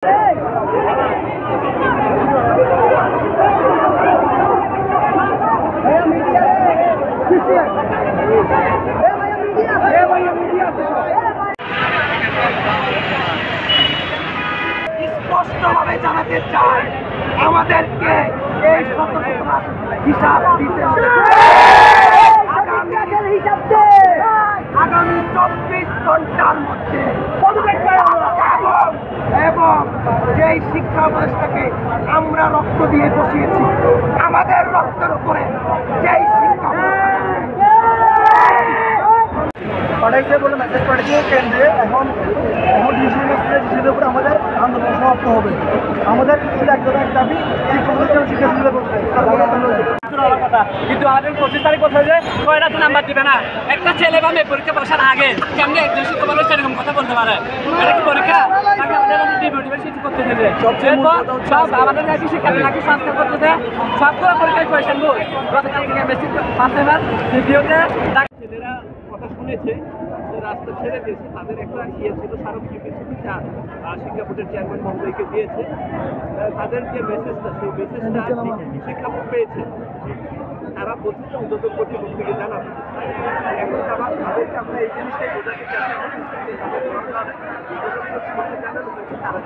স্পষ্টভাবে জানাতে চাই, আমাদেরকে এই হিসাব দিতে হবে। আগামী 24 ঘন্টার মধ্যে এবং যেই শিক্ষা ব্যবস্থাকে আমরা রক্ত দিয়ে বসিয়েছি, আমাদের রক্তের উপরে যেই শিক্ষা পাঠাইছে বলে মেসেজ পাঠিয়েছে কেন্দ্রে। এখন ডিসিশনের উপরে আমাদের আন্দোলন সমাপ্ত হবে। আমাদের দাবি শিক্ষা সুবিধা করতে কিন্তু আমাদের 25 তারিখ বলছে যে কয়রাতে নাম্বার দিবে না। একটা ছেলে বা মেয়ে পরীক্ষা বসার আগে কেমনি একজন শিক্ষক মানুষ এরকম কথা বলতে পারে? এটা কি পরীক্ষা? তাকে আমাদের ডিভাইসিটি করতে দেবে। সব আমাদের নাকি শিক্ষার্থী নাকি সংস্কার করতেছে, সবগুলো পরীক্ষায় কোয়েশন বই গতকাল থেকে বেশি পাঁচবার ভিডিওতে ছেলেরা কথা শুনেছে যে রাস্তা ছেড়ে দিয়েছে। তাদের একটা ছিল স্মারকলিপি ছিল, যা শিক্ষা বোর্ডের চেয়ারম্যান মহোদয়কে দিয়েছে। তাদের যে মেসেজটা, সেই মেসেজটা শিক্ষা বোর্ড পেয়েছে। তারা বলছে যে উদ্যোগ কর্তৃপক্ষকে জানাবে। এখন আবার তাদেরকে আমরা এই জিনিসটাই বোঝাতে চেষ্টা করছি যে তাদের জানানো হচ্ছে, তারা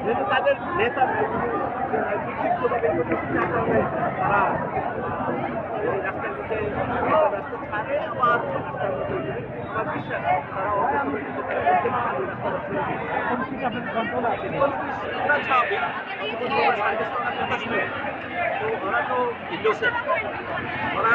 যেহেতু তাদের নেতা বিক্ষিপ্তভাবে তারা রাস্তার মধ্যে রাস্তা ছাড়ে আবার রাস্তার মধ্যে আমার বিশ্বাস তারা স্বাভাবিক। তো ওরা তো ইন্ডোসেন্ট, ওরা